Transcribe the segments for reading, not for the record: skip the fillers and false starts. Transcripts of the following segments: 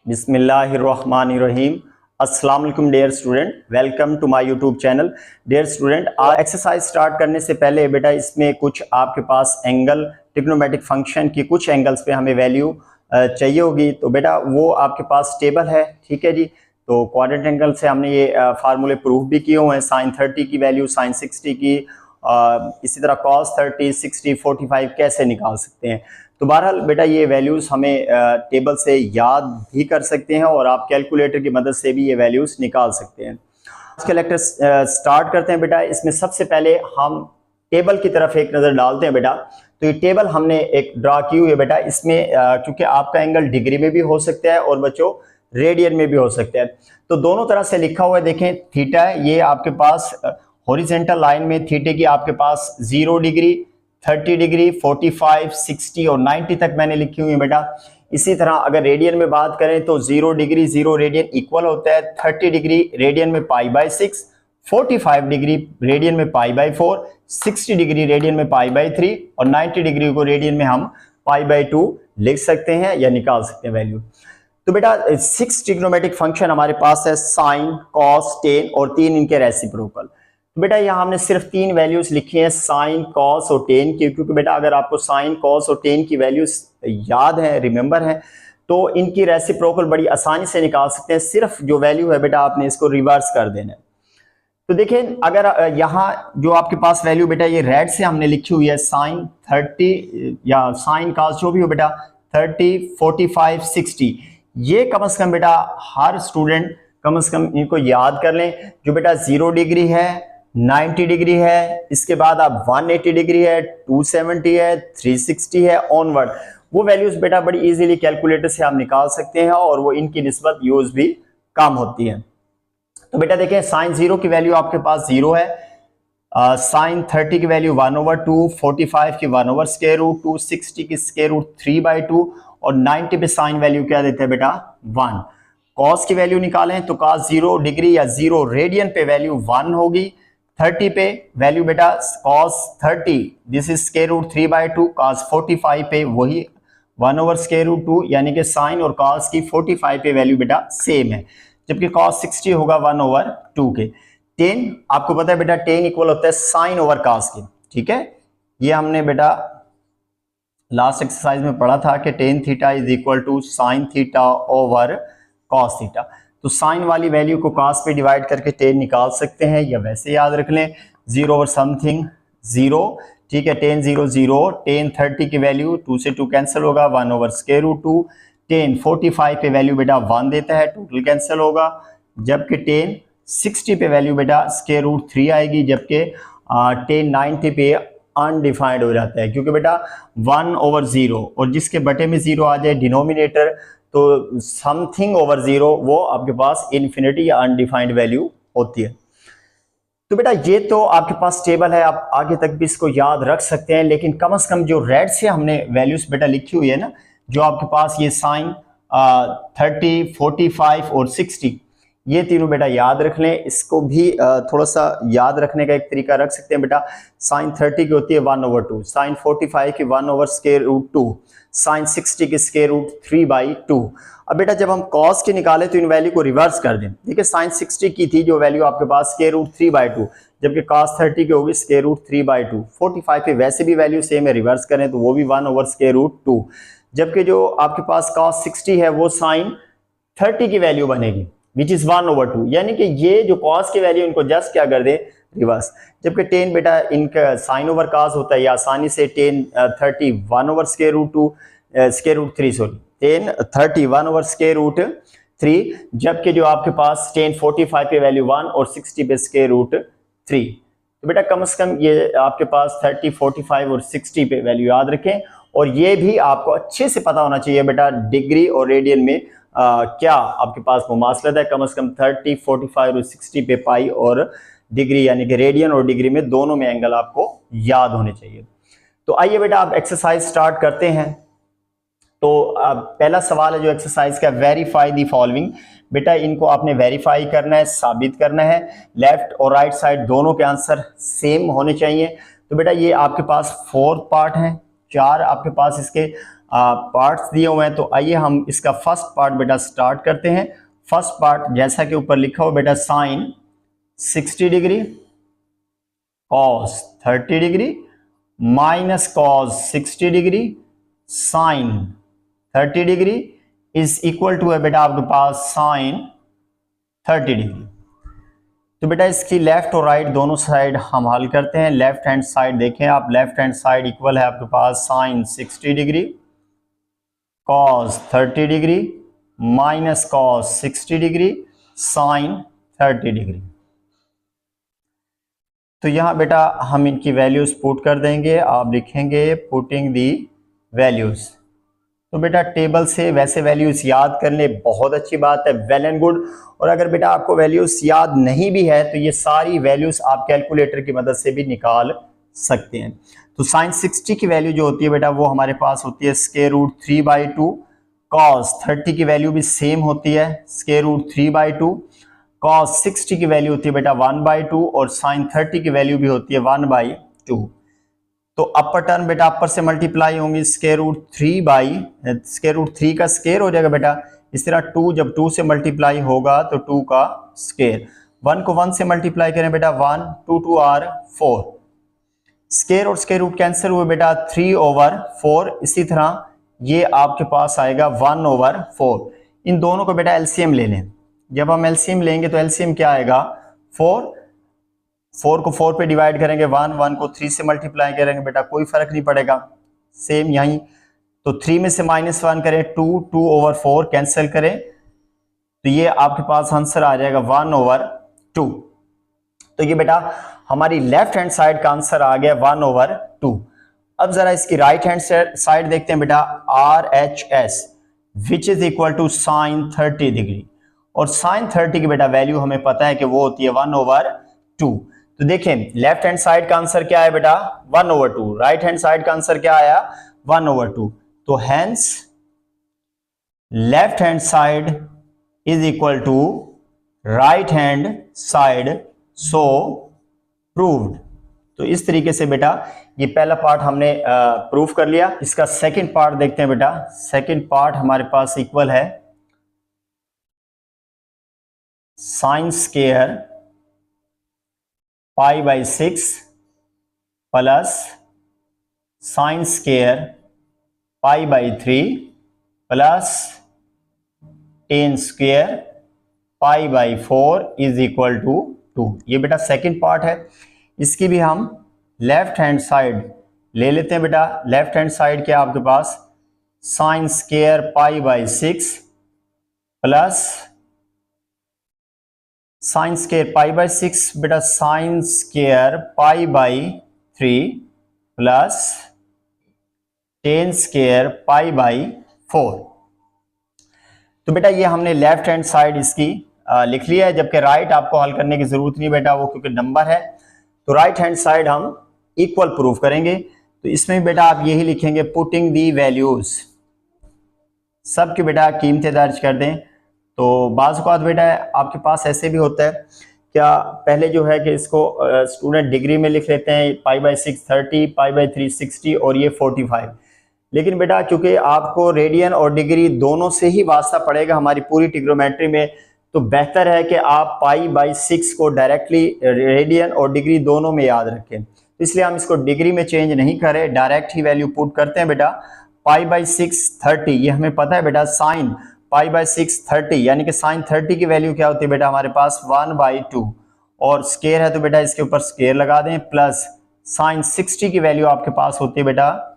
बिस्मिल्लाहिर्रहमानिर्रहीम। अस्सलाम वालेकुम dear student, welcome to my YouTube channel. Dear student, आज एक्सरसाइज स्टार्ट करने से पहले बेटा इसमें कुछ आपके पास एंगल, ट्रिग्नोमेट्रिक फंक्शन की कुछ एंगल्स पे हमें वैल्यू चाहिए होगी। तो बेटा वो आपके पास टेबल है, ठीक है जी। तो क्वाड्रेंट एंगल से हमने ये फार्मूले प्रूफ भी किए हुए हैं। साइन 30 की वैल्यू साइन 60 की, इसी तरह कॉस 30, 60, 45 कैसे निकाल सकते हैं। तो बहरहाल बेटा ये वैल्यूज़ हमें टेबल से याद भी कर सकते हैं और आप कैलकुलेटर की मदद से भी ये वैल्यूज़ निकाल सकते हैं। आज का लेक्चर स्टार्ट करते हैं बेटा। इसमें सबसे पहले हम टेबल की तरफ एक नज़र डालते हैं बेटा। तो ये टेबल हमने एक ड्रा की हुई है बेटा। इसमें क्योंकि आपका एंगल डिग्री में भी हो सकता है और बच्चों रेडियन में भी हो सकता है, तो दोनों तरह से लिखा हुआ है। देखें थीटा है, ये आपके पास हॉरिजॉन्टल लाइन में थीटे की आपके पास 0 डिग्री, 30 डिग्री, 45, 60 और 90 तक मैंने लिखी हुई है बेटा। इसी तरह अगर रेडियन में बात करें तो 0 डिग्री 0 रेडियन इक्वल होता है 30 डिग्री रेडियन में π/6, 45 डिग्री रेडियन में π/4, 60 डिग्री रेडियन में π/3 और 90 डिग्री को रेडियन में हम π/2 लिख सकते हैं या निकाल सकते हैं वैल्यू। तो बेटा 6 ट्रिग्नोमेट्रिक फंक्शन हमारे पास है, साइन, कॉस, टेन और 3 इनके रेसिप्रोकल। तो बेटा यहाँ हमने सिर्फ 3 वैल्यूज लिखी हैं, साइन, कॉस और टेन की, क्योंकि बेटा अगर आपको साइन, कॉस और टेन की वैल्यूज याद है, रिमेंबर है, तो इनकी रेसिप्रोकल बड़ी आसानी से निकाल सकते हैं। सिर्फ जो वैल्यू है बेटा आपने इसको रिवर्स कर देना है। तो देखें अगर यहाँ जो आपके पास वैल्यू बेटा ये रेड से हमने लिखी हुई है, साइन 30 या साइन कॉस जो भी हो बेटा 30, 45, 60, ये कम से कम बेटा हर स्टूडेंट कम से कम इनको याद कर लें। जो बेटा 0 डिग्री है, 90 डिग्री है, इसके बाद आप 180 डिग्री है, 270 है, 360 है, ऑनवर्ड, वो वैल्यूज बेटा बड़ी इजीली कैलकुलेटर से आप निकाल सकते हैं और वो इनकी निस्बत यूज भी कम होती है। तो बेटा देखें साइन 0 की वैल्यू आपके पास 0 है, साइन 30 की वैल्यू 1/2, 45 की 1/√2, 60 की √3/2 और 90 पे साइन वैल्यू क्या देते हैं बेटा 1। कॉस की वैल्यू निकालें तो कॉस 0 डिग्री या 0 रेडियन पे वैल्यू 1 होगी। 30 पे वैल्यू बेटा कॉस 30 दिस इज √3/2, कॉस 45 पे वही 1/√2, यानी कि साइन और कॉस की 45 पे वैल्यू बेटा सेम है, जबकि कॉस 60 होगा 1/2 के। टेन आपको पता है बेटा टेन इक्वल होता है साइन ओवर कॉस के, ठीक है। ये हमने बेटा लास्ट एक्सरसाइज में पढ़ा था कि tan theta is equal to sine theta over cos theta. तो साइन वाली वैल्यू को कॉस पे डिवाइड करके टेन निकाल सकते हैं, या वैसे याद रख लें 0 ओवर समथिंग 0, ठीक है। टेन 0 0, टेन 30 की वैल्यू 2 से 2 कैंसिल होगा, 1/√2। टेन 45 पे वैल्यू बेटा 1 देता है, टोटल कैंसिल होगा। जबकि टेन 60 पे वैल्यू बेटा √3 आएगी, जबकि टेन 90 पे अनडिफाइंड हो जाता है, क्योंकि बेटा 1/0 और जिसके बटे में 0 आ जाए डिनोमिनेटर, तो समथिंग ओवर 0 वो आपके पास इन्फिनिटी या अनडिफाइंड वैल्यू होती है। तो बेटा ये तो आपके पास टेबल है, आप आगे तक भी इसको याद रख सकते हैं, लेकिन कम से कम जो रेड से हमने वैल्यूज बेटा लिखी हुई है ना, जो आपके पास ये साइन 30, 45 और 60, ये तीनों बेटा याद रख लें। इसको भी थोड़ा सा याद रखने का एक तरीका रख सकते हैं बेटा। साइन 30 की होती है 1/2, साइन 45 की 1/√2, साइन 60 की √3/2। अब बेटा जब हम कॉस की निकाले तो इन वैल्यू को रिवर्स कर दें। देखिए साइन 60 की थी जो वैल्यू आपके पास √3/2, जबकि कॉस 30 की होगी √3/2। 45 पे वैसे भी वैल्यू सेम है, रिवर्स करें तो वो भी 1/√2, जबकि जो आपके पास कॉस 60 है वो साइन 30 की वैल्यू बनेगी विच इज 1/2, यानी कि ये जो कॉस की वैल्यू इनको जस्ट क्या कर दे रिवर्स। जबकि टेन बेटा इनका साइन ओवर कॉस होता है, या आसानी से टेन 30 1/√3 सॉरी टेन 30 1/√3, जबकि जो आपके पास टेन 45 पे वैल्यू 1 और 60 पे √3। तो बेटा कम से कम ये आपके पास 30, 45 और 60 पे वैल्यू याद रखें, और ये भी आपको अच्छे से पता होना चाहिए बेटा डिग्री और रेडियन में क्या आपके पास मुमासलत है। कम से कम 30, 45 और 60 पे पाई और डिग्री, यानी कि रेडियन और डिग्री में दोनों में एंगल आपको याद होने चाहिए। तो आइए बेटा आप एक्सरसाइज स्टार्ट करते हैं। तो पहला सवाल है जो एक्सरसाइज का, वेरीफाई दी फॉलोइंग। बेटा इनको आपने वेरीफाई करना है, साबित करना है। लेफ्ट और राइट साइड दोनों के आंसर सेम होने चाहिए। तो बेटा ये आपके पास 4 पार्ट हैं, 4 आपके पास इसके पार्ट्स दिए हुए हैं। तो आइए हम इसका फर्स्ट पार्ट बेटा स्टार्ट करते हैं। फर्स्ट पार्ट जैसा कि ऊपर लिखा हो बेटा, sine 60 degree cos 30 degree minus cos 60 degree sine 30 degree is equal to है बेटा आपके पास साइन 30 डिग्री। तो बेटा इसकी लेफ्ट और राइट दोनों साइड हम हल करते हैं। लेफ्ट हैंड साइड देखें आप, लेफ्ट हैंड साइड इक्वल है आपके पास sine 60 degree cos 30 degree minus cos 60 degree sine 30 degree. तो यहां बेटा हम इनकी वैल्यूज पुट कर देंगे। आप लिखेंगे पुटिंग दी वैल्यूज। तो बेटा टेबल से वैसे वैल्यूज याद कर ले, बहुत अच्छी बात है, वेल एंड गुड। और अगर बेटा आपको वैल्यूज याद नहीं भी है तो ये सारी वैल्यूज आप कैलकुलेटर की मदद से भी निकाल सकते हैं। तो साइन 60 की वैल्यू जो होती है बेटा वो हमारे पास होती है स्क्वायर रूट 3/2। कॉस 30 की वैल्यू भी सेम होती है स्क्वायर रूट 3/2। कॉस 60 की वैल्यू होती है बेटा 1/2 और साइन 30 की वैल्यू भी होती है 1/2। तो अपर टर्म बेटा अपर से मल्टीप्लाई होंगी स्क्वायर रूट 3 का स्क्वायर हो जाएगा बेटा। इस तरह 2 जब 2 से मल्टीप्लाई होगा तो 2 का स्क्वायर। 1 को 1 से मल्टीप्लाई करें बेटा 1, 2 2 आर 4। स्क्वायर और स्क्वायर रूट कैंसिल हुए बेटा 3/4। इसी तरह ये आपके पास आएगा 1/4। इन दोनों को बेटा एलसीएम ले लें। जब हम एलसीएम लेंगे तो एलसीएम क्या आएगा 4। 4 को 4 पे डिवाइड करेंगे 1 को 3 से मल्टीप्लाई करेंगे बेटा कोई फर्क नहीं पड़ेगा, सेम यहीं। तो 3 में से -1 करें 2/4 कैंसिल करें तो ये आपके पास आंसर आ जाएगा 1/2। तो ये बेटा हमारी लेफ्ट हैंड साइड का आंसर आ गया 1/2। अब जरा इसकी राइट हैंड साइड देखते हैं बेटा, RHS which is equal to sine 30 degree. और साइन 30 की बेटा वैल्यू हमें पता है कि वो होती है 1/2। तो देखें लेफ्ट हैंड साइड का आंसर क्या है बेटा 1/2, राइट हैंड साइड का आंसर क्या आया 1/2। तो hence left hand side is equal to right hand side, so proved. तो इस तरीके से बेटा ये पहला पार्ट हमने प्रूव कर लिया। इसका सेकंड पार्ट देखते हैं बेटा। सेकंड पार्ट हमारे पास इक्वल है sine square π/6 plus sine square π/3 plus tan square π/4 is equal to 2। ये बेटा सेकंड पार्ट है। इसकी भी हम लेफ्ट हैंड साइड ले लेते हैं बेटा। लेफ्ट हैंड साइड क्या आपके पास sine square π/6 plus sine square π/6 बेटा sine square π/3 plus tan square π/4। तो बेटा ये हमने लेफ्ट हैंड साइड इसकी लिख लिया है, जबकि राइट आपको हल करने की जरूरत नहीं बेटा, वो क्योंकि नंबर है। तो राइट हैंड साइड हम इक्वल प्रूफ करेंगे। तो इसमें बेटा आप यही लिखेंगे पुटिंग दी वैल्यूज। सबके बेटा कीमतें दर्ज कर दें। तो बाज़ औक़ात बेटा आपके पास ऐसे भी होता है क्या, पहले जो है कि इसको स्टूडेंट डिग्री में लिख लेते हैं π/6 30, π/3 60 और ये 45। लेकिन बेटा चूंकि आपको रेडियन और डिग्री दोनों से ही वास्ता पड़ेगा हमारी पूरी ट्रिग्नोमेट्री में, तो बेहतर है कि आप π/6 को डायरेक्टली रेडियन और डिग्री दोनों में याद रखें। तो इसलिए हम इसको डिग्री में चेंज नहीं करें, डायरेक्ट ही वैल्यू पुट करते हैं बेटा। π/6 30, ये हमें पता है बेटा साइन π/6 30, यानी कि साइन 30 की वैल्यू क्या होती है बेटा हमारे पास 1/2 और स्क्वायर है तो बेटा इसके ऊपर स्क्वायर लगा दें, प्लस साइन 60 की वैल्यू आपके पास होती है बेटा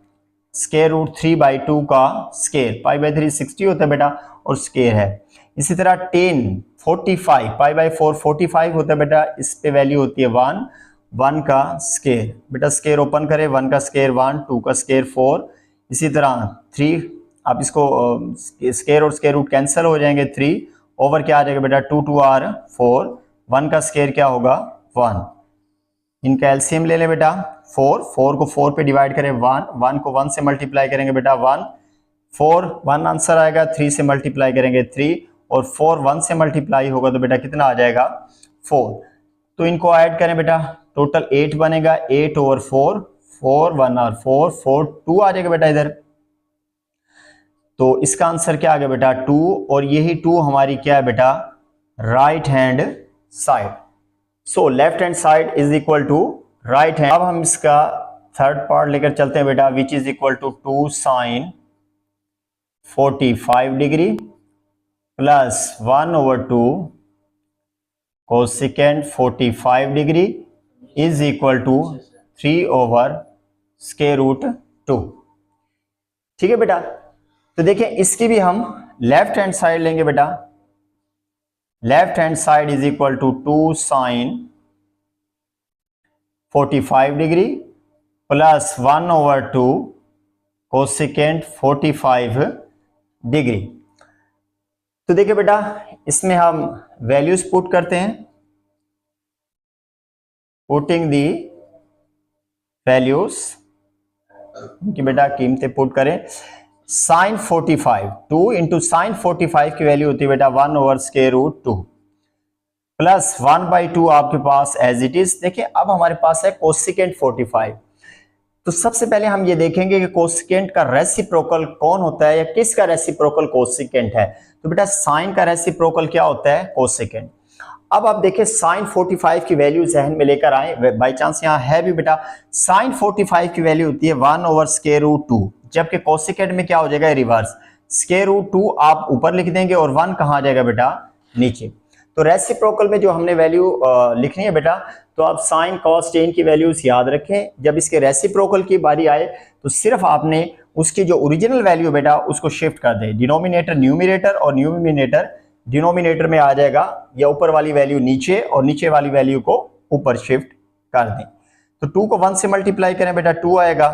स्क्वायर रूट 3/2 का स्क्वायर। π/3 60 होता है बेटा और स्क्वायर है। इसी तरह 10 45 π/4 45 होता है बेटा, इस पे वैल्यू होती है 1 का स्क्वायर। बेटा स्क्वायर ओपन करें, 1 का स्क्वायर 1, 2 का स्क्वायर 4। इसी तरह 3, आप इसको स्क्वायर और स्क्वायर रूट कैंसिल हो जाएंगे, 3 ओवर क्या आ जाएगा बेटा 2 2 आर 4। 1 का स्क्वायर क्या होगा 1। इनका एलसीएम ले लें बेटा 4 को 4 पे डिवाइड करें 1 को 1 से मल्टीप्लाई करेंगे बेटा 1 1 आंसर आएगा। 3 से मल्टीप्लाई करेंगे 3 और 4 1 से मल्टीप्लाई होगा तो बेटा कितना आ जाएगा 4। तो इनको ऐड करें बेटा, टोटल 8 बनेगा। 8/4 4 1 और 4 4 2 आ जाएगा बेटा इधर। तो इसका आंसर क्या आ गया बेटा 2, और यही 2 हमारी क्या है बेटा right hand side. So left hand side is equal to right hand. अब हम इसका थर्ड पार्ट लेकर चलते हैं बेटा, which is equal to 2 sine 45 degree plus 1/2 cosecant 45 degree is equal to 3/√2। ठीक है बेटा। तो देखिए इसकी भी हम लेफ्ट हैंड साइड लेंगे बेटा। Left hand side is equal to 2 sine 45 degree plus 1/2 cosecant 45 degree. तो देखिए बेटा इसमें हम वैल्यूज पुट करते हैं। पुटिंग दी वैल्यूज की बेटा कीमतें पुट करें। साइन 45 2 इंटू साइन 45 की वैल्यू होती है बेटा 1/√2 प्लस 1/2 आपके पास एज इट इज। देखिए अब हमारे पास है कोसेकेंट 45। तो सबसे पहले हम ये देखेंगे कि कोसेकेंट का रेसिप्रोकल कौन होता है या किसका रेसिप्रोकल कोसेकेंट है। तो बेटा साइन का रेसिप्रोकल क्या होता है कोसेकेंट। अब आप देखिए साइन 45 की वैल्यू जहन में लेकर आए, बाई चांस यहाँ है भी बेटा। साइन 45 की वैल्यू होती है 1/√2, जबकि कोसेकेंट में क्या हो जाएगा रिवर्स, √2 आप ऊपर लिख देंगे और 1 कहाँ आ जाएगा बेटा नीचे। तो रेसिप्रोकल में जो हमने वैल्यू लिखनी है बेटा, तो आप साइन कॉस टेन की वैल्यूज याद रखें। जब इसके रेसिप्रोकल की बारी आए तो सिर्फ आपने उसकी जो ओरिजिनल वैल्यू बेटा उसको शिफ्ट कर दें, डिनोमिनेटर न्यूमिनेटर और न्यूमिनेटर डिनोमिनेटर में आ जाएगा, या ऊपर वाली वैल्यू नीचे और नीचे वाली वैल्यू को ऊपर शिफ्ट कर दें। तो 2 को 1 से मल्टीप्लाई करें बेटा 2 आएगा,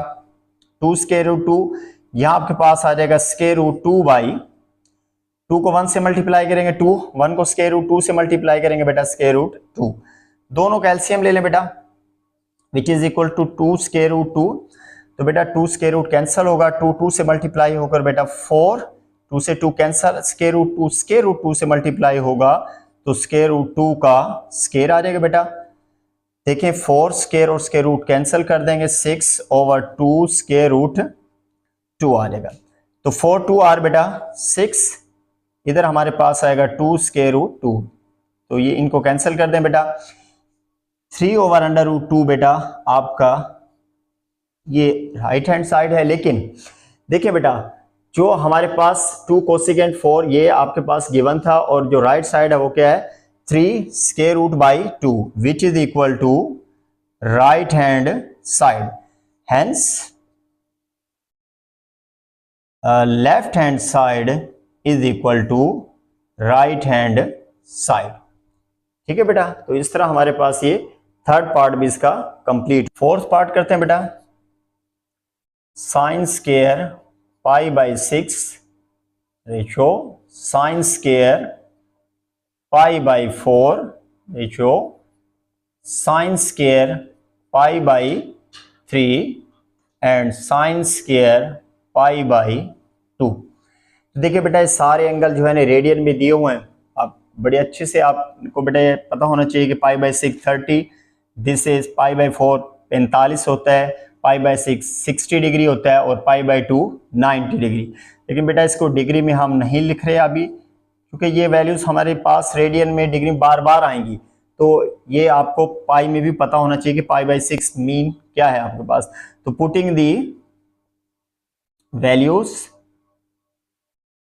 2 √2 यहां आपके पास आ जाएगा √2/2 को 1 से मल्टीप्लाई करेंगे 2, 1 को √2 से मल्टीप्लाई करेंगे बेटा √2। दोनों का एलसीएम ले लें बेटा, विच इज इक्वल टू 2 √2। तो बेटा 2 √2 कैंसिल होगा, 2 से मल्टीप्लाई होकर बेटा 4, 2 से 2 कैंसिल, √2 से मल्टीप्लाई होगा तो √2 का स्केयर आ जाएगा बेटा। देखें 4 स्केयर और √2 कैंसिल कर देंगे, 6/2 √2 आ जाएगा। तो 4 2 आर बेटा 6, इधर हमारे पास आएगा 2 √2। तो ये इनको कैंसिल कर दें बेटा, 3/√2 बेटा आपका ये राइट हैंड साइड है। लेकिन देखिए बेटा जो हमारे पास 2 कोसेकेंट 4 ये आपके पास गिवन था, और जो राइट साइड है वो क्या है 3 √2 which is equal to right hand side. Hence left hand side is equal to right hand side. ठीक है बेटा। तो इस तरह हमारे पास ये थर्ड पार्ट भी इसका कंप्लीट। फोर्थ पार्ट करते हैं बेटा, sine square π/6 ratio sine square π/4 ratio sine square π/3 and sine square π/2। देखिए बेटा ये सारे एंगल जो है ना रेडियन में दिए हुए हैं। आप बड़े अच्छे से आपको बेटा पता होना चाहिए कि π/6 30, दिस इज π/4 45 होता है, π/6 60 डिग्री होता है और π/2 90 डिग्री। लेकिन बेटा इसको डिग्री में हम नहीं लिख रहे अभी, क्योंकि ये वैल्यूज हमारे पास रेडियन में डिग्री बार बार आएंगी। तो ये आपको पाई में भी पता होना चाहिए कि π/6 मीन क्या है आपके पास। तो पुटिंग दी वैल्यूज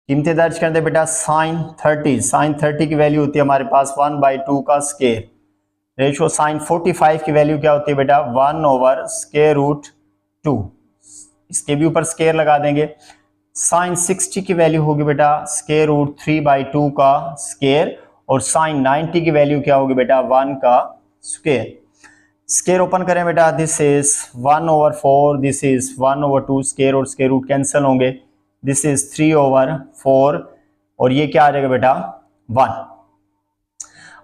कीमतें दर्ज कर दे बेटा। साइन 30 की वैल्यू होती है हमारे पास 1/2 का स्केयर रेशियो। साइन 45 की वैल्यू क्या होती है बेटा 1/√2, इसके भी ऊपर स्केयर लगा देंगे। साइन 60 की वैल्यू होगी बेटा √3/2 का स्केयर, और साइन 90 की वैल्यू क्या होगी बेटा 1 का स्केयर। स्केयर ओपन करें बेटा, this is 1/4, this is 1/2 square और स्केयर रूट कैंसिल होंगे, दिस इज 3/4 और ये क्या आ जाएगा बेटा 1।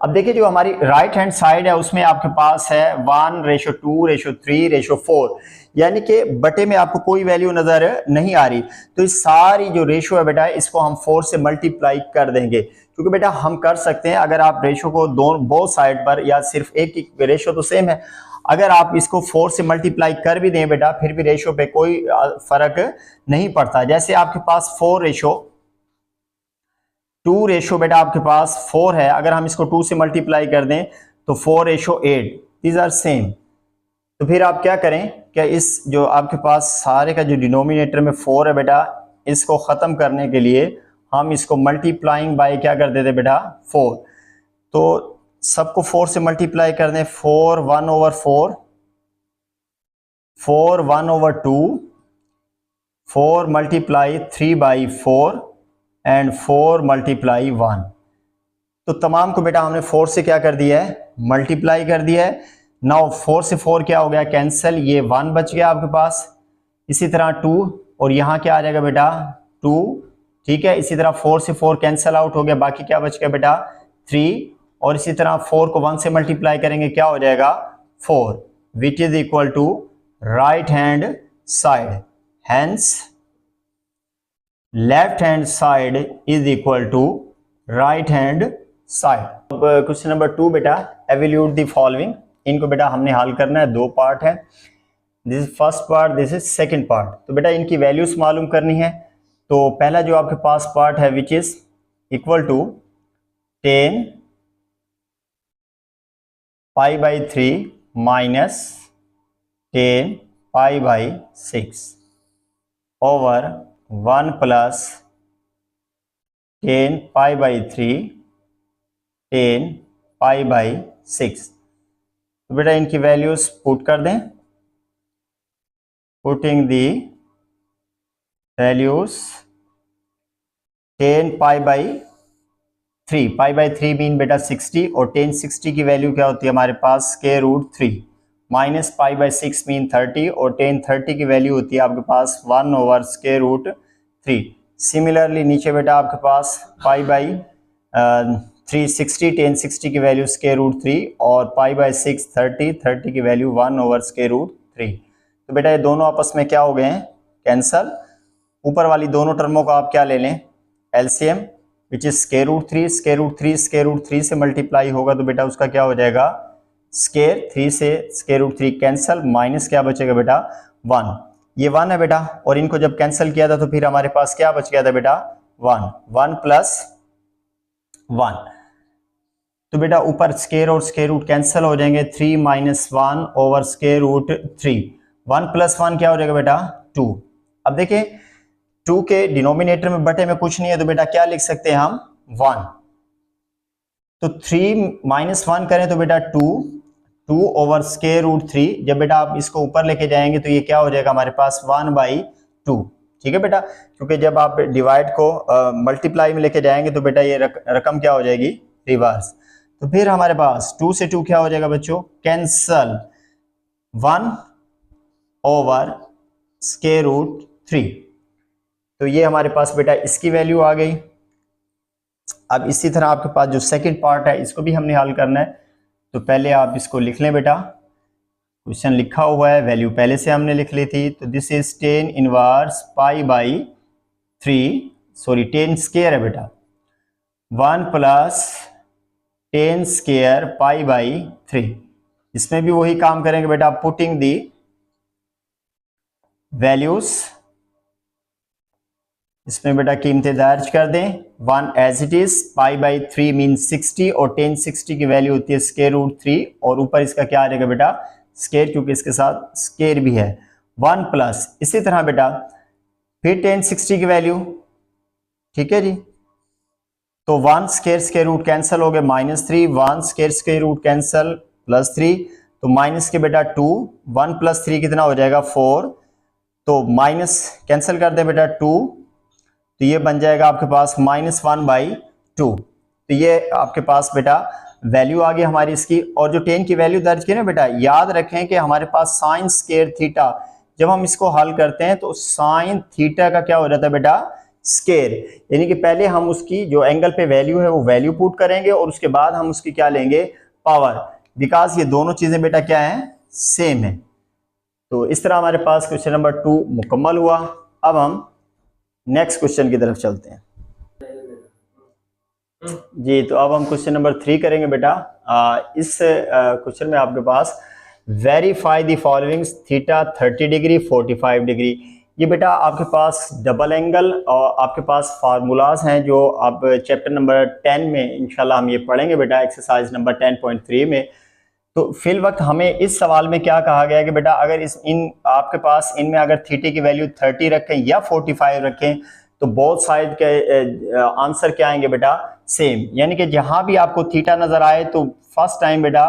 अब देखिए जो हमारी राइट हैंड साइड है उसमें आपके पास है 1:2:3:4, यानी कि बटे में आपको कोई वैल्यू नजर नहीं आ रही। तो इस सारी जो रेशो है बेटा इसको हम 4 से मल्टीप्लाई कर देंगे, क्योंकि बेटा हम कर सकते हैं अगर आप रेशो को दोनों बोथ साइड पर, या सिर्फ एक की रेशो तो सेम है, अगर आप इसको 4 से मल्टीप्लाई कर भी दें बेटा फिर भी रेशो पे कोई फर्क नहीं पड़ता। जैसे आपके पास 4:2 रेशो बेटा आपके पास 4 है, अगर हम इसको 2 से मल्टीप्लाई कर दें तो 4:8, दीज आर सेम। तो फिर आप क्या करें, क्या इस जो आपके पास सारे का जो डिनोमिनेटर में 4 है बेटा, इसको खत्म करने के लिए हम इसको मल्टीप्लाइंग बाय क्या कर देते बेटा 4। तो सबको 4 से मल्टीप्लाई कर दें, 4 1/4, 4 1/2, 4 मल्टीप्लाई 3/4 एंड 4 मल्टीप्लाई 1। तो तमाम को बेटा हमने 4 से क्या कर दिया है, मल्टीप्लाई कर दिया है। नाउ 4 से 4 क्या हो गया, कैंसिल, ये 1 बच गया आपके पास। इसी तरह 2, और यहाँ क्या आ जाएगा बेटा 2, ठीक है। इसी तरह 4 से 4 कैंसिल आउट हो गया, बाकी क्या बच गया बेटा 3, और इसी तरह 4 को 1 से मल्टीप्लाई करेंगे क्या हो जाएगा 4, which is equal to right hand side, hence left hand side is equal to right hand side. Question number 2 बेटा, एवल्यूट द फॉलोइंग। इनको बेटा हमने हल करना है, 2 पार्ट है, this is first part, this is second part. तो बेटा इनकी वैल्यूज मालूम करनी है। तो पहला जो आपके पास पार्ट है which is equal to 10 π/3 minus 10 π/6 over 1 plus 10 π/3 10 π/6। तो बेटा इनकी वैल्यूज पुट कर दें, पुटिंग दी वैल्यूज 10 π/3, π/3 मीन बेटा 60, और 10 60 की वैल्यू क्या होती है हमारे पास √3, माइनस π/6 मीन 30, और 10 30 की वैल्यू होती है आपके पास 1/√3। सिमिलरली नीचे बेटा आपके पास π/3 60, 10 60 की वैल्यू √3, और π/6 30, 30 की वैल्यू 1/√3। तो बेटा ये दोनों आपस में क्या हो गए हैं, कैंसल। ऊपर वाली दोनों टर्मों को आप क्या ले लें, एलसीएम, विच इज √3, √3 से मल्टीप्लाई होगा तो बेटा उसका क्या हो जाएगा √3 से √3 कैंसल, माइनस क्या बचेगा बेटा 1, ये 1 है बेटा, और इनको जब कैंसिल किया था तो फिर हमारे पास क्या बच गया था बेटा 1, 1 प्लस 1। तो बेटा ऊपर स्केयर और स्केयर रूट कैंसिल हो जाएंगे, 3 - 1 ओवर √3, 1 प्लस 1 क्या हो जाएगा बेटा 2। अब देखिए 2 के डिनोमिनेटर में बटे में कुछ नहीं है तो बेटा क्या लिख सकते हैं हम 1। तो 3 - 1 करें तो बेटा 2 ओवर √3। जब बेटा आप इसको ऊपर लेके जाएंगे तो ये क्या हो जाएगा हमारे पास 1/2, ठीक है बेटा, क्योंकि जब आप डिवाइड को मल्टीप्लाई में लेके जाएंगे तो बेटा ये रकम क्या हो जाएगी रिवर्स। तो फिर हमारे पास 2 से 2 क्या हो जाएगा बच्चों, कैंसल, 1 ओवर √3। तो ये हमारे पास बेटा इसकी वैल्यू आ गई। अब इसी तरह आपके पास जो सेकंड पार्ट है इसको भी हमने हल करना है। तो पहले आप इसको लिख लें बेटा, क्वेश्चन लिखा हुआ है, वैल्यू पहले से हमने लिख ली थी। तो this is 10 inverse π/3, sorry 10 square है बेटा, 1 प्लस 10 स्क्वायर π/3। इसमें भी वही काम करेंगे बेटा, पुटिंग दी वैल्यूज, इसमें बेटा कीमतें दर्ज कर दें, 1 एज इट इज, π/3 मीन 60, और 10 60 की वैल्यू होती है √3, और ऊपर इसका क्या आ जाएगा बेटा स्केयर, क्योंकि इसके साथ स्केयर भी है, 1 प्लस, इसी तरह बेटा फिर 10 60 की वैल्यू, ठीक है जी। तो 1 स्क्वायर रूट कैंसिल हो गए, -3, 1 स्क्वायर रूट कैंसिल +3, तो माइनस के बेटा 2, 1 + 3 कितना हो जाएगा 4, तो माइनस कैंसिल कर दे बेटा 2, तो ये बन जाएगा आपके पास -1/2। तो ये आपके पास बेटा वैल्यू आ गई हमारी इसकी। और जो 10 की वैल्यू दर्ज की ना बेटा, याद रखें कि हमारे पास sin² थीटा, जब हम इसको हल करते हैं तो sin थीटा का क्या हो जाता है बेटा स्केयर, यानी कि पहले हम उसकी जो एंगल पे वैल्यू है वो वैल्यू पुट करेंगे और उसके बाद हम उसकी क्या लेंगे, पावर, बिकॉज ये दोनों चीजें बेटा क्या है, सेम है। तो इस तरह हमारे पास क्वेश्चन नंबर 2 मुकम्मल हुआ। अब हम नेक्स्ट क्वेश्चन की तरफ चलते हैं जी। तो अब हम क्वेश्चन नंबर 3 करेंगे बेटा। इस क्वेश्चन में आपके पास verify the following theta 30 degree 45 degree. ये बेटा आपके पास डबल एंगल और आपके पास फार्मूलाज हैं जो आप चैप्टर नंबर 10 में इंशाल्लाह हम ये पढ़ेंगे बेटा, एक्सरसाइज नंबर 10.3 में। तो फिल वक्त हमें इस सवाल में क्या कहा गया है कि बेटा अगर आपके पास इनमें अगर थीटे की वैल्यू 30 रखें या 45 रखें तो बोथ साइड के आंसर क्या आएंगे बेटा, सेम। यानी कि जहां भी आपको थीटा नजर आए तो फर्स्ट टाइम बेटा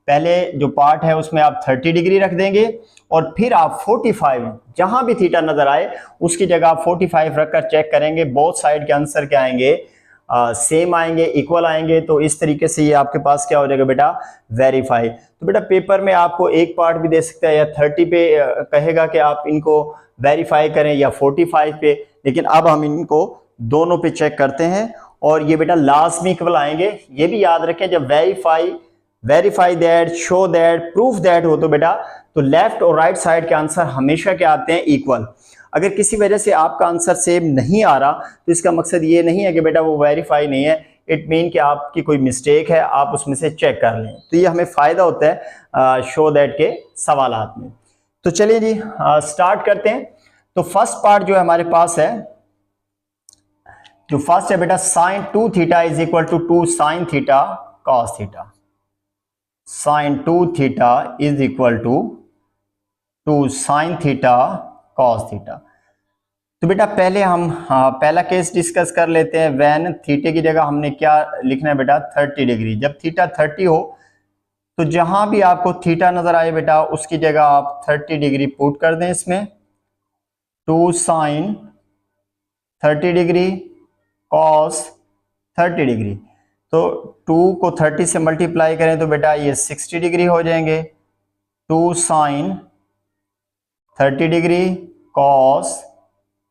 पहले जो पार्ट है उसमें आप 30 डिग्री रख देंगे और फिर आप 45, जहां भी थीटा नजर आए उसकी जगह आप 45 रखकर चेक करेंगे, बोथ साइड के आंसर क्या आएंगे, सेम आएंगे, इक्वल आएंगे। तो इस तरीके से ये आपके पास क्या हो जाएगा बेटा, वेरीफाई। तो बेटा पेपर में आपको एक पार्ट भी दे सकता है या 30 पे कहेगा कि आप इनको वेरीफाई करें या 45 पे, लेकिन अब हम इनको दोनों पे चेक करते हैं और ये बेटा लाजमी इक्वल आएंगे। ये भी याद रखें जब verify that, show that, proof that हो तो बेटा तो लेफ्ट और राइट साइड के आंसर हमेशा क्या आते हैं, इक्वल। अगर किसी वजह से आपका आंसर सेम नहीं आ रहा तो इसका मकसद ये नहीं है कि बेटा वो वेरीफाई नहीं है, इट मीन कि आपकी कोई मिस्टेक है, आप उसमें से चेक कर लें। तो ये हमें फायदा होता है शो दैट के सवालात में। तो चलिए जी स्टार्ट करते हैं। तो फर्स्ट पार्ट जो हमारे पास है, जो फर्स्ट है बेटा sine 2 theta is equal to 2 sine theta cos theta. Sine 2 theta is equal to 2 sine theta cos theta. तो बेटा पहले हम पहला केस डिस्कस कर लेते हैं। व्हेन थीटे की जगह हमने क्या लिखना है बेटा, 30 डिग्री। जब थीटा 30 हो तो जहां भी आपको थीटा नजर आए बेटा उसकी जगह आप 30 डिग्री पुट कर दें इसमें। 2 साइन 30 डिग्री कॉस 30 डिग्री। तो 2 को 30 से मल्टीप्लाई करें तो बेटा ये 60 डिग्री हो जाएंगे। 2 sine 30 degree cos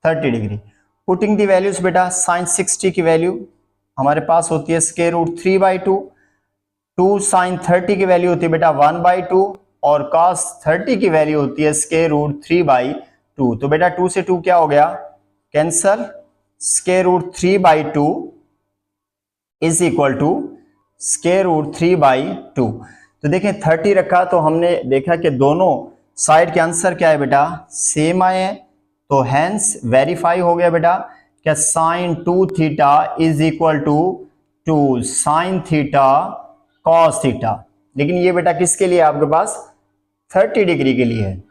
30 degree. Putting the values बेटा, साइन 60 की वैल्यू हमारे पास होती है स्क्वायर रूट 3/2, 2 साइन 30 की वैल्यू होती है बेटा 1/2 और कॉस 30 की वैल्यू होती है स्क्वायर रूट 3/2। तो बेटा 2 से 2 क्या हो गया, cancel. Square root 3/2 is equal to square root 3/2। तो देखें 30 रखा तो हमने देखा कि दोनों साइड के आंसर क्या है बेटा, सेम आए हैं। तो हैंस वेरीफाई हो गया बेटा क्या sine 2 theta is equal to 2 sine theta cos theta. लेकिन ये बेटा किसके लिए, आपके पास 30 डिग्री के लिए है।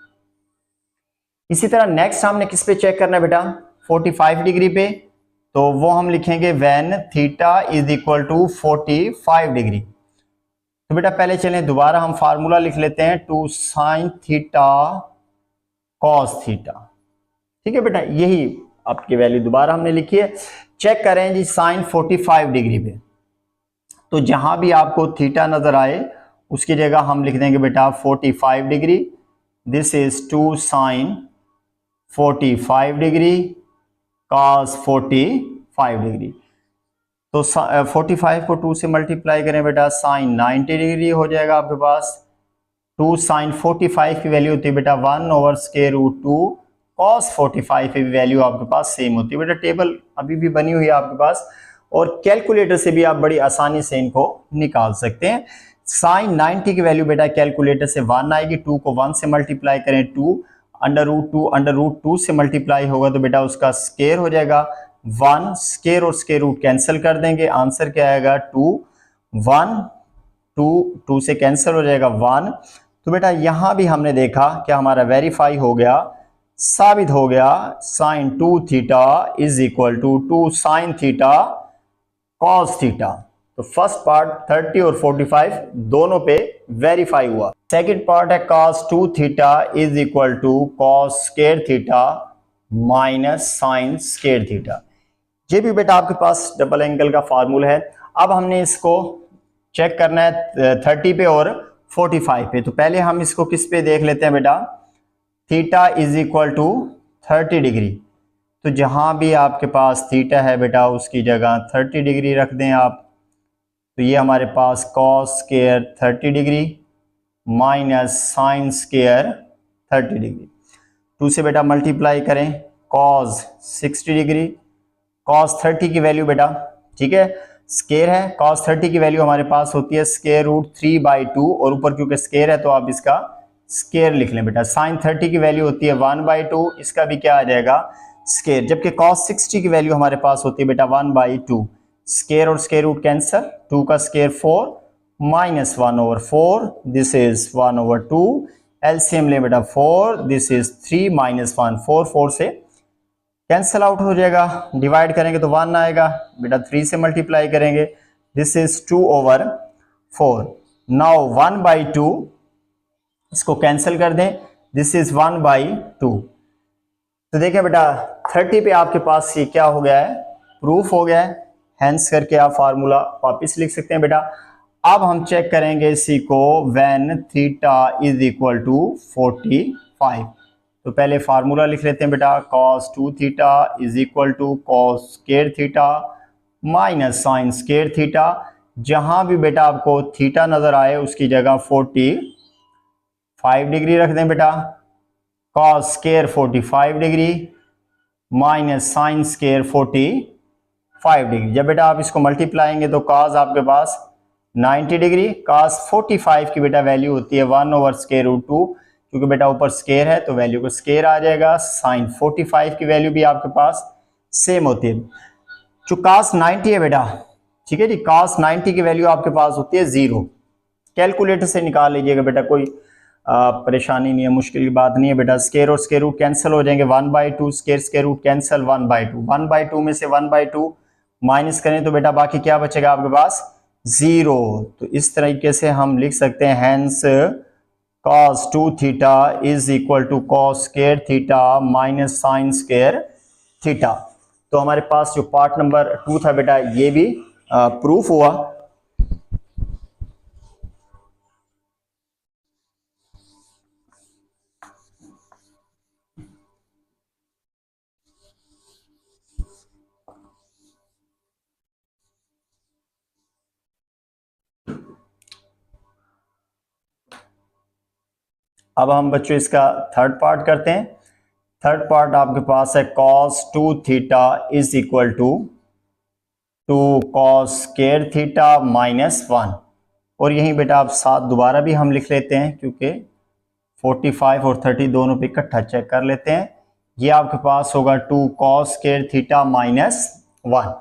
इसी तरह नेक्स्ट हमने किस पे चेक करना है बेटा, 45 डिग्री पे। तो वो हम लिखेंगे when theta is equal to 45 degree. तो बेटा पहले चलें दोबारा हम फार्मूला लिख लेते हैं, 2 साइन थीटा कॉस थीटा। ठीक है बेटा, यही आपकी वैल्यू दोबारा हमने लिखी है। चेक करें जी साइन 45 डिग्री पे, तो जहां भी आपको थीटा नजर आए उसकी जगह हम लिख देंगे बेटा 45 degree. This is 2 sine 45 degree cos 45 degree. तो 45 को 2 से मल्टीप्लाई करें बेटा साइन 90 डिग्री हो जाएगा आपके पास। 2 साइन 45 की वैल्यू होती है बेटा 1/√2 कॉस 45 की वैल्यू आपके पास सेम होती है। बेटा टेबल अभी भी बनी हुई है आपके पास और कैलकुलेटर से भी आप बड़ी आसानी से इनको निकाल सकते हैं। साइन 90 की वैल्यू बेटा कैलकुलेटर से 1 आएगी, 2 को 1 से मल्टीप्लाई करें 2 √2 से मल्टीप्लाई होगा तो बेटा उसका स्क्वायर हो जाएगा 1। स्क्वायर और स्क्वायर रूट कैंसिल कर देंगे, आंसर क्या आएगा 2 1 2 से कैंसिल हो जाएगा 1। तो बेटा यहां भी हमने देखा क्या हमारा वेरीफाई हो गया, साबित हो गया sine 2 theta is equal to 2 sine theta cos theta. तो फर्स्ट पार्ट 30 और 45 दोनों पे वेरीफाई हुआ। सेकंड पार्ट है cos 2 theta is equal to cos square theta minus sine square theta. ये भी बेटा आपके पास डबल एंगल का फार्मूला है। अब हमने इसको चेक करना है 30 पे और 45 पे। तो पहले हम इसको किस पे देख लेते हैं बेटा, theta is equal to 30 degree. तो जहां भी आपके पास थीटा है बेटा उसकी जगह 30 डिग्री रख दें आप। तो ये हमारे पास cos square 30 degree minus sine square 30 degree. 2 से बेटा मल्टीप्लाई करें, कॉस 60 डिग्री, कॉस 30 की वैल्यू बेटा, ठीक है स्क्वायर है, कॉस 30 की वैल्यू हमारे पास होती है स्क्वायर रूट 3/2 और ऊपर क्योंकि स्क्वायर है तो आप इसका स्क्वायर लिख लें बेटा। साइन 30 की वैल्यू होती है 1/2, इसका भी क्या आ जाएगा स्क्वायर, जबकि कॉस 60 की वैल्यू हमारे पास होती है बेटा 1/2। स्क्वायर और स्क्वायर रूट कैंसिल, 2 का square 4 minus 1/4, this is 1/2, LCM ले बेटा 4, दिस इज 3 माइनस 1, 4 से कैंसिल आउट हो जाएगा, डिवाइड करेंगे तो 1 आएगा बेटा, 3 से मल्टीप्लाई करेंगे, दिस इज 2/4। नाउ 1/2 इसको कैंसिल कर दें, दिस इज 1/2। तो देखिए बेटा 30 पे आपके पास ये क्या हो गया है, प्रूफ हो गया है, हैंस करके आप फार्मूला वापिस लिख सकते हैं बेटा। अब हम चेक करेंगे इसी को when theta is equal to 45। तो पहले फार्मूला लिख लेते हैं बेटा, cos 2 theta is equal to cos square theta minus sine square theta. जहां भी बेटा आपको थीटा नजर आए उसकी जगह 45 डिग्री रख दें बेटा, cos square 45 degree minus sine square 45 degree. जब बेटा आप इसको मल्टीप्लाएंगे तो cos आपके पास 90 डिग्री, cos 45 की बेटा वैल्यू होती है 1/√2, क्योंकि बेटा ऊपर स्क्वायर है तो वैल्यू को स्क्वायर आ जाएगा। साइन 45 की वैल्यू भी आपके पास सेम होती है। जो cos 90 है बेटा, ठीक है जी, cos 90 की वैल्यू आपके पास होती है 0। कैलकुलेटर से निकाल लीजिएगा बेटा, कोई परेशानी नहीं है, मुश्किल की बात नहीं है बेटा। स्क्वायर और स्क्वायर रूट कैंसिल हो जाएंगे, 1/2 स्क्वायर रूट कैंसिल 1/2, 1/2 में से 1/2 माइनस करें तो बेटा बाकी क्या बचेगा आपके पास 0। तो इस तरीके से हम लिख सकते हैं hence cos 2 theta is equal to cos square theta minus sine square theta. तो हमारे पास जो पार्ट नंबर 2 था बेटा ये भी प्रूफ हुआ। अब हम बच्चों इसका थर्ड पार्ट करते हैं। थर्ड पार्ट आपके पास है cos 2 theta is equal to cos square theta minus 1। और यहीं बेटा आप साथ दोबारा भी हम लिख लेते हैं, क्योंकि 45 और 30 दोनों पे इकट्ठा चेक कर लेते हैं। ये आपके पास होगा 2 cos स्क्वायर थीटा माइनस 1।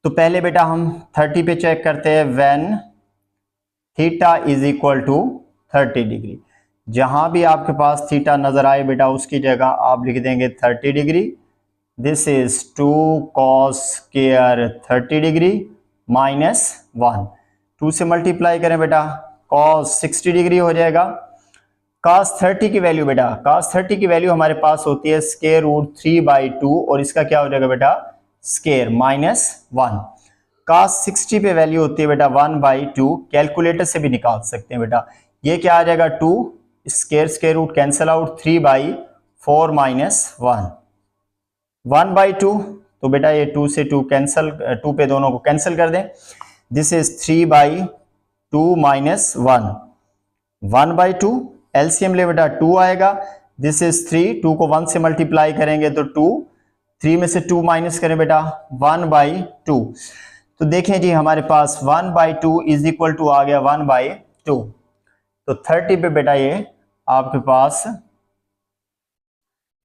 तो पहले बेटा हम 30 पे चेक करते हैं, when theta is equal to 30 degree. जहां भी आपके पास थीटा नजर आए बेटा उसकी जगह आप लिख देंगे 30 degree, this is 2 cos square 30 degree minus 1। 2 से मल्टीप्लाई करें बेटा, cos 60 डिग्री हो जाएगा। cos 30 की वैल्यू बेटा, cos 30 की वैल्यू हमारे पास होती है स्क्वायर रूट 3/2 और इसका क्या हो जाएगा बेटा स्क्वायर माइनस 1। cos 60 पे वैल्यू होती है बेटा 1/2, कैलकुलेटर से भी निकाल सकते हैं बेटा। ये क्या आ जाएगा 2, square root cancel out, 3/4 minus 1, 1/2। तो बेटा ये 2 से 2 कैंसिल, 2 पे दोनों को कैंसिल कर दें, दिस इज 3/2 माइनस 1, 1/2। एलसीएम ले बेटा 2 आएगा, दिस इज 3, 2 को 1 से मल्टीप्लाई करेंगे तो 2, 3 में से 2 माइनस करें बेटा 1/2। तो देखें जी हमारे पास 1/2 इज इक्वल टू आ गया 1/2। तो 30 पे बेटा ये आपके पास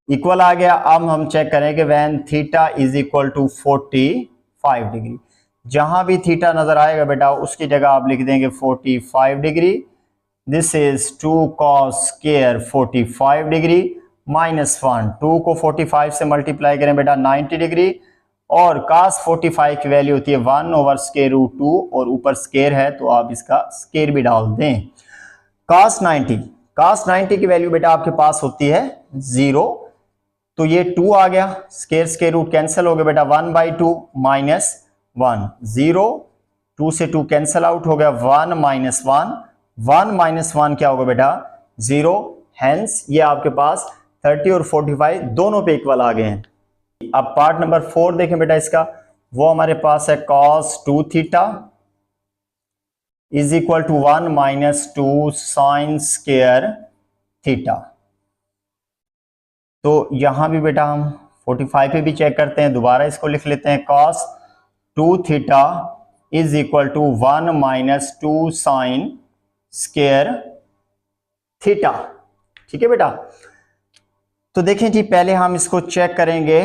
इक्वल आ गया। अब हम चेक करेंगे when theta is equal to 45 degree. जहां भी थीटा नजर आएगा बेटा उसकी जगह आप लिख देंगे 45 degree, this is 2 cos square 45 degree minus 1। 2 को 45 से मल्टीप्लाई करें बेटा 90 डिग्री, और cos 45 की वैल्यू होती है 1/√2 और ऊपर स्क्वायर है तो आप इसका स्क्वायर भी डाल दें। cos 90 की वैल्यू बेटा आपके पास होती है 0, तो ये 2 आ गया, स्क्वायर रूट कैंसिल हो गया बेटा 1/2 माइनस 1, 0, 2 से 2 कैंसिल आउट हो गया 1 माइनस 1, 1 माइनस 1 क्या होगा बेटा 0। हैंस ये आपके पास 30 और 45 दोनों पे इक्वल आ गए हैं। अब पार्ट नंबर 4 देखें बेटा इसका, वो हमारे पास है cos 2 theta is equal to 1 minus 2 sine square theta. तो यहां भी बेटा हम 45 पे भी चेक करते हैं, दोबारा इसको लिख लेते हैं, cos 2 theta is equal to 1 minus 2 sine square theta. ठीक है बेटा। तो देखें जी, पहले हम इसको चेक करेंगे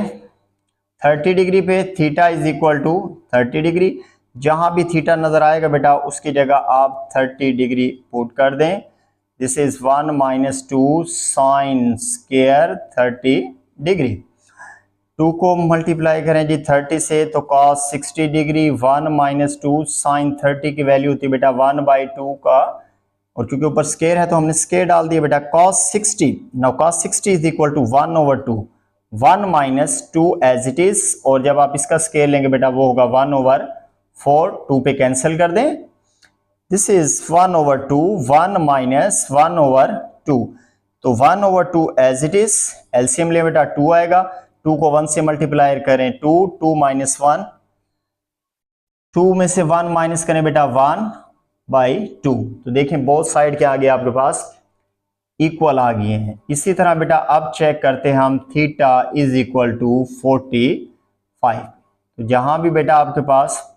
30 डिग्री पे, theta is equal to 30 degree. जहां भी थीटा नजर आएगा बेटा उसकी जगह आप 30 डिग्री पुट कर दें। This is 1 minus 2 sine square 30 degree. 2 को मल्टीप्लाई करें जी 30 से तो cos 60 डिग्री, 1 माइनस 2 साइन 30 की वैल्यू होती है बेटा 1/2 का, और क्योंकि ऊपर स्क्वायर है तो हमने स्क्वायर डाल दिया बेटा, cos 60। Now cos 60 is equal to 1/2, 1 minus 2 as it is, और जब आप इसका स्क्वायर लेंगे बेटा वो होगा 1/4, 2 पे कैंसिल कर दें। दिस इज 1/2, 1 माइनस 1/2, तो 1/2 एज इट इज। एलसीएम ले बेटा 2 आएगा, 2 को 1 से मल्टीप्लाई करें 2, 2 माइनस 1, 2 में से 1 माइनस करें बेटा 1/2। तो देखें बोथ साइड के आगे आपके पास इक्वल आ गए हैं। इसी तरह बेटा अब चेक करते हैं हम थीटा इज इक्वल टू 45। तो जहां भी बेटा आपके पास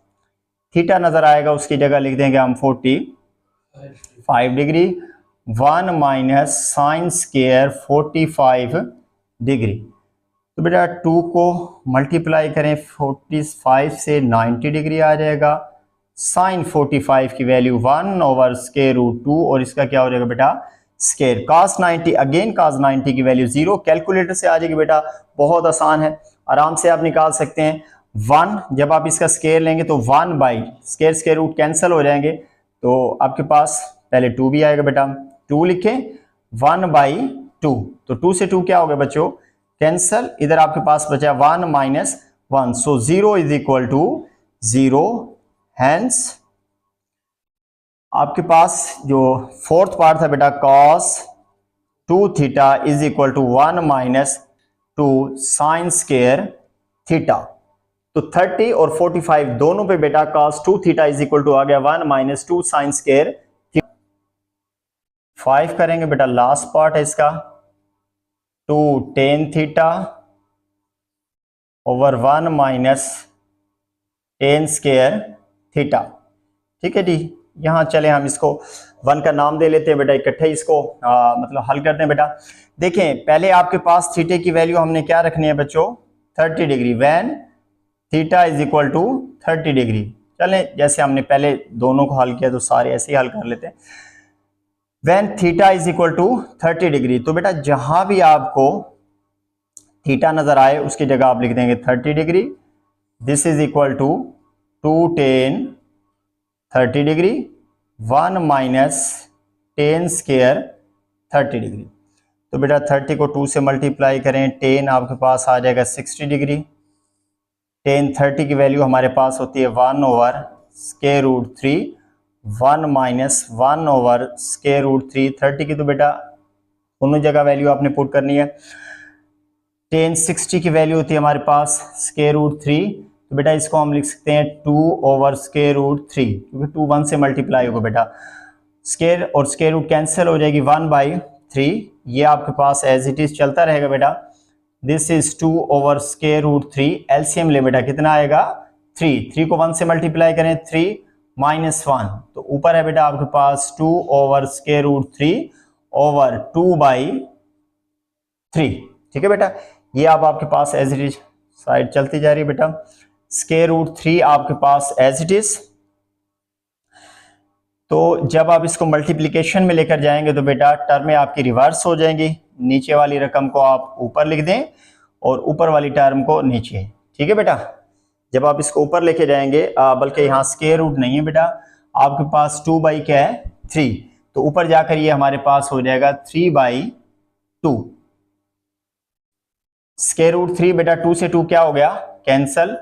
थीटा नजर आएगा उसकी जगह लिख देंगे हम 45 degree, 1 minus sine square 45 degree. तो बेटा 2 को मल्टीप्लाई करें 45 से 90 डिग्री आ जाएगा। साइन 45 की वैल्यू 1/√2, और इसका क्या हो जाएगा बेटा स्क्वायर। cos 90, अगेन cos 90 की वैल्यू 0, कैलकुलेटर से आ जाएगी बेटा, बहुत आसान है, आराम से आप निकाल सकते हैं। 1 जब आप इसका स्क्वायर लेंगे तो 1/स्क्वायर रूट कैंसिल हो जाएंगे, तो आपके पास पहले 2 भी आएगा बेटा, 2 लिखें, 1/2, तो 2 से 2 क्या हो गया बच्चों कैंसिल, इधर आपके पास बचा 1 minus 1, so 0 is equal to 0। Hence आपके पास जो फोर्थ पार्ट था बेटा cos 2 theta is equal to 1 minus 2 sine square theta. तो 30 और 45 दोनों पे बेटा cos 2 theta is equal to आ गया 1 माइनस 2 साइन स्क्वायर थीटा। 5 करेंगे बेटा, लास्ट पार्ट है इसका, 2 tan theta over 1 minus tan square theta. ठीक है जी। यहाँ चले हम इसको 1 का नाम दे लेते हैं बेटा, इकट्ठे इसको मतलब हल करते हैं बेटा। देखें पहले आपके पास थीटे की वैल्यू हमने क्या रखनी है बच्चों 30 degree, when theta is equal to 30 degree. चलें जैसे हमने पहले दोनों को हल किया तो सारे ऐसे ही हल कर लेते हैं। When theta is equal to 30 degree, तो बेटा जहां भी आपको थीटा नजर आए उसकी जगह आप लिख देंगे 30 degree. This is equal to 2 tan 30 degree, 1 minus tan square 30 degree. तो बेटा 30 को 2 से मल्टीप्लाई करें, tan आपके पास आ जाएगा 60 डिग्री। tan 30 की वैल्यू हमारे पास होती है 1/√3, 1 माइनस 1/√3। 30 की तो बेटा दोनों जगह वैल्यू आपने पुट करनी है। tan 60 की वैल्यू होती है हमारे पास √3, तो बेटा इसको हम लिख सकते हैं 2/√3, क्योंकि 2 1 से मल्टीप्लाई होगा बेटा, स्क्वायर और स्क्वायर रूट कैंसिल हो जाएगी 1/3। ये आपके पास एज इट इज चलता रहेगा बेटा। This is 2/√3। एलसीएम ले बेटा कितना आएगा 3 को 1 से मल्टीप्लाई करें 3 माइनस 1, तो ऊपर है बेटा आपके पास 2/√3 ओवर 2/3। ठीक है बेटा, ये आप आपके पास एज इट इज साइड चलती जा रही है बेटा। √3 आपके पास एज इट इज। तो जब आप इसको मल्टीप्लिकेशन में लेकर जाएंगे तो बेटा टर्में आपकी रिवर्स हो जाएंगी, नीचे वाली रकम को आप ऊपर लिख दें और ऊपर वाली टर्म को नीचे। ठीक है बेटा, जब आप इसको ऊपर लेके जाएंगे, बल्कि यहाँ स्क्वायर रूट नहीं है बेटा, आपके पास 2 क्या है 3, तो ऊपर जाकर ये हमारे पास हो जाएगा 3/2। √3 बेटा 2 से 2 क्या हो गया कैंसल,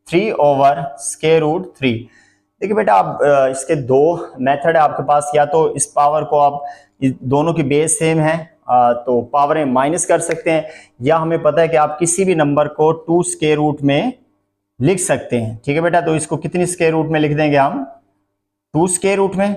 3/√3। देखिए बेटा आप इसके दो मेथड है आपके पास, या तो इस पावर को आप दोनों की बेस सेम है, तो पावर में माइनस कर सकते हैं, या हमें पता है कि आप किसी भी नंबर को 2 स्क्वायर रूट में लिख सकते हैं। ठीक है बेटा, तो इसको कितनी स्क्वायर रूट में लिख देंगे हम? 2 स्क्वायर रूट में,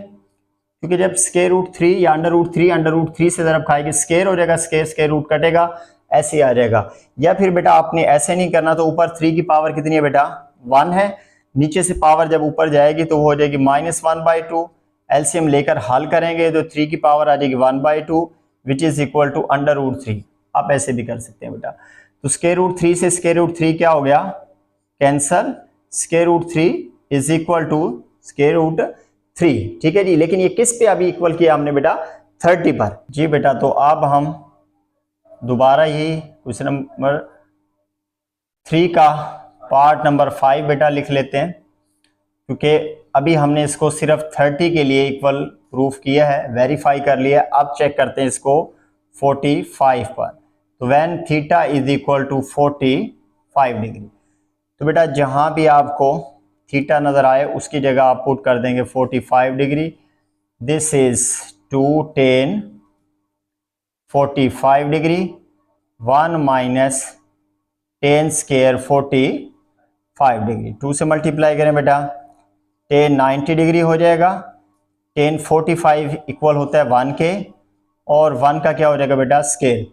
क्योंकि जब स्क्वायर रूट 3 या अंडर रूट थ्री से जब खाएगी स्क्वायर हो जाएगा, स्क्वायर स्क्वायर रूट कटेगा, ऐसे ही आ जाएगा। या फिर बेटा आपने ऐसे नहीं करना, तो ऊपर 3 की पावर कितनी है बेटा? 1 है, नीचे से पावर जब ऊपर जाएगी तो वो हो जाएगी -1/2। एलसीएम लेकर हल करेंगे तो 3 की पावर आ जाएगी 1/2 विच इज इक्वल टू √3। आप ऐसे भी कर सकते हैं बेटा। तो स्क्वायर रूट 3 से स्क्वायर रूट 3 क्या हो गया? Cancel. Square root 3 is equal to square root 3। ठीक है जी, लेकिन ये किस पे अभी इक्वल किया हमने बेटा? 30 पर। जी बेटा, तो अब हम दोबारा यही क्वेश्चन नंबर 3 का पार्ट नंबर 5 बेटा लिख लेते हैं, क्योंकि अभी हमने इसको सिर्फ 30 के लिए इक्वल प्रूफ किया है, वेरीफाई कर लिया। अब चेक करते हैं इसको 45 पर। तो when theta is equal to 45 degree, तो बेटा जहां भी आपको थीटा नजर आए उसकी जगह आप पुट कर देंगे 45 degree. This is 2 tan 45 degree 1 minus tan square 45 degree. 2 से मल्टीप्लाई करें बेटा, tan 90 डिग्री हो जाएगा। tan 45 इक्वल होता है 1 के, और 1 का क्या हो जाएगा बेटा? स्केल।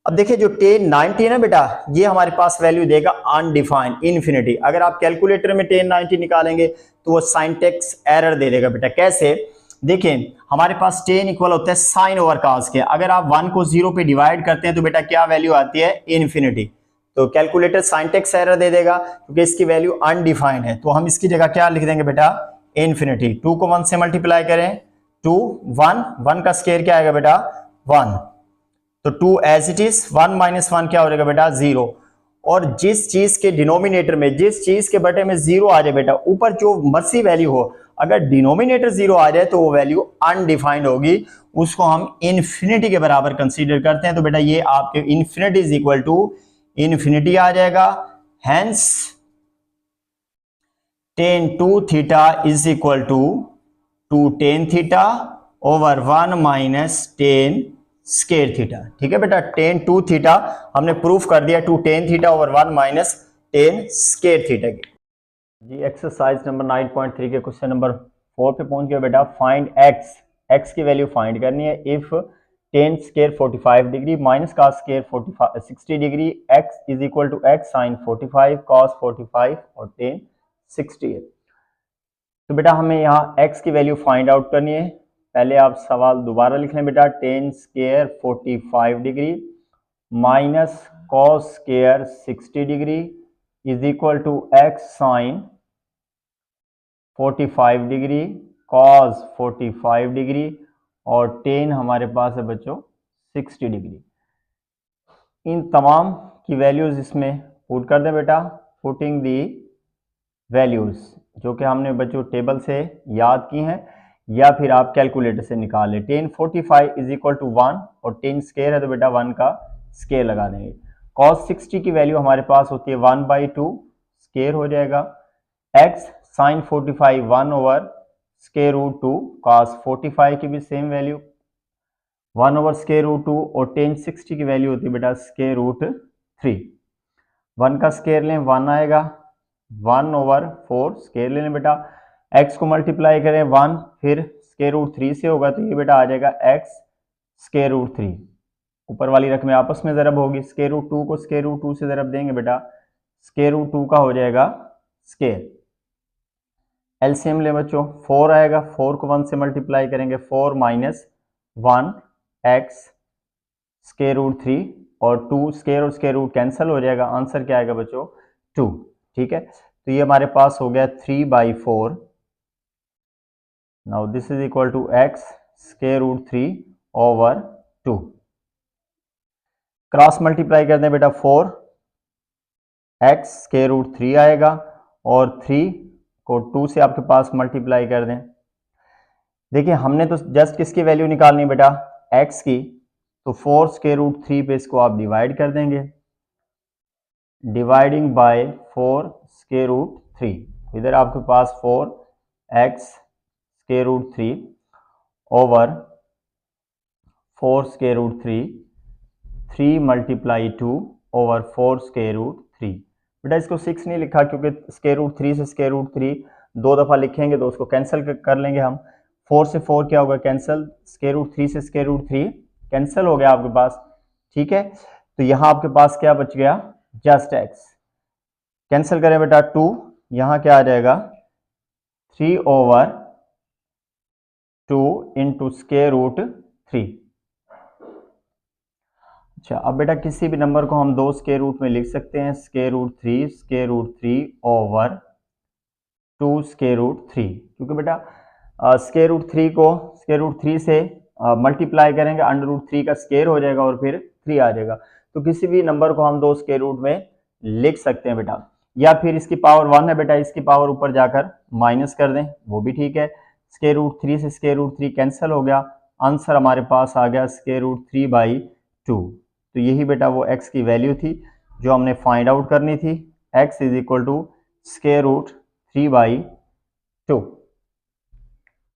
अब देखिए जो tan 90 है ना बेटा, ये हमारे पास वैल्यू देगा अनडिफाइंड, इन्फिनिटी। अगर आप कैलकुलेटर में tan 90 निकालेंगे तो वो साइंटेक्स एरर दे देगा बेटा। कैसे? देखिए हमारे पास tan इक्वल होता है साइन ओवर कॉस के। अगर आप 1 को 0 पे डिवाइड करते हैं तो बेटा क्या वैल्यू आती है? इन्फिनिटी। तो कैलकुलेटर साइंटेक्स एरर दे देगा क्योंकि इसकी वैल्यू अनडिफाइंड है। तो हम इसकी जगह क्या लिख देंगे बेटा? इन्फिनिटी। 2 को 1 से मल्टीप्लाई करें, 2 1 1 का स्क्वायर क्या आएगा बेटा? 1। तो 2 एज इट इज, 1 माइनस 1 क्या हो जाएगा बेटा? 0। और जिस चीज के डिनोमिनेटर में, जिस चीज के बटे में 0 आ जाए बेटा, ऊपर जो मर्जी वैल्यू हो, अगर डिनोमिनेटर 0 आ जाए तो वो वैल्यू अनडिफाइंड होगी, उसको हम इन्फिनिटी के बराबर कंसीडर करते हैं। तो बेटा ये आपके infinity is equal to infinity आ जाएगा। Hence tan 2 theta is equal to 2 tan theta over 1 minus tan square theta. ठीक है बेटा, tan 2 थीटा हमने प्रूफ कर दिया 2 tan theta over 1 minus tan square theta की। जी एक्सरसाइज नंबर 9.3 के क्वेश्चन नंबर 4 पे पहुंच गए बेटा। फाइंड x की वैल्यू फाइंड करनी है। If tan square 45 degree minus cos square 60 degree, x is equal to x sin 45 cos 45 और tan 60 है। तो बेटा हमें यहाँ x की वैल्यू फाइंड आउट करनी है। पहले आप सवाल दोबारा लिख लें बेटा। tan square 45 degree minus cos square 60 degree is equal to x sine 45 degree cos 45 degree और tan हमारे पास है बच्चों 60 डिग्री। इन तमाम की वैल्यूज इसमें पुट कर दें बेटा। पुटिंग दी वैल्यूज जो कि हमने बच्चों टेबल से याद की हैं या फिर आप कैलकुलेटर से निकाल लें। tan 45 इज इक्वल टू 1 और tan स्क्वायर है तो बेटा 1 का स्क्वायर लगा देंगे। cos 60 की वैल्यू हमारे पास होती है 1/2 स्क्वायर हो जाएगा। x sin 45 1 over square root 2, cos 45 की भी same value 1 over square root 2 और tan 60 की वैल्यू होती है बेटा स्क्वायर रूट 3। 1 का स्क्वायर लें 1 आएगा, 1 ओवर 4 स्क्वायर ले लें बेटा। x को मल्टीप्लाई करें 1 फिर स्क्वायर रूट 3 से होगा तो ये बेटा आ जाएगा x स्क्वायर रूट 3। ऊपर वाली रकमें आपस में ज़रब होगी। स्क्वायर रूट 2 को स्क्वायर रूट 2 से ज़रब देंगे बेटा, स्क्वायर रूट 2 का हो जाएगा स्क्वायर। एलसीएम ले बच्चों 4 आएगा, 4 को 1 से मल्टीप्लाई करेंगे 4 माइनस 1 x स्क्वायर रूट 3 और 2 स्क्वायर और स्क्वायर रूट कैंसिल हो जाएगा। आंसर क्या आएगा बच्चों? 2। ठीक है, तो ये हमारे पास हो गया 3/4। Now this is equal to x square root 3 over 2। Cross multiply कर दें बेटा, 4 x स्क्वायर रूट 3 आएगा और 3 को 2 से आपके पास मल्टीप्लाई कर दें। देखिए हमने तो जस्ट किसकी वैल्यू निकालनी है बेटा? x की। तो 4 स्क्वायर रूट 3 पे इसको आप डिवाइड कर देंगे, डिवाइडिंग बाय 4 स्क्वायर रूट 3। इधर आपके पास 4x square root 3 over 4 square root 3, 3 multiply 2 over 4 square root 3। बेटा इसको 6 नहीं लिखा क्योंकि स्क्वायर रूट 3 से स्क्वायर रूट 3 2 दफ़ा लिखेंगे तो उसको कैंसिल कर लेंगे हम। 4 से 4 क्या होगा कैंसिल, स्क्वायर रूट 3 से स्क्वायर रूट 3 कैंसिल हो गया आपके पास, ठीक है। तो यहाँ आपके पास क्या बच गया, जस्ट एक्स। कैंसिल करें बेटा 2, यहाँ क्या आ जाएगा 3 ओवर 2 इंटू स्क्वायर रूट 3। अच्छा अब बेटा किसी भी नंबर को हम 2 स्क्वायर रूट में लिख सकते हैं, square root 3 over 2 square root 3, क्योंकि बेटा स्क्वायर रूट 3 को स्क्वायर रूट 3 से मल्टीप्लाई करेंगे, अंडर रूट 3 का स्क्वायर हो जाएगा और फिर 3 आ जाएगा। तो किसी भी नंबर को हम 2 स्क्वायर रूट में लिख सकते हैं बेटा, या फिर इसकी पावर 1 है बेटा, इसकी पावर ऊपर जाकर माइनस कर दें वो भी ठीक है। स्क्वायर रूट 3 से स्क्वायर रूट 3 कैंसिल हो गया, आंसर हमारे पास आ गया स्क्वायर रूट 3/2। तो यही बेटा वो x की वैल्यू थी जो हमने फाइंड आउट करनी थी, x is equal to square root 3/2।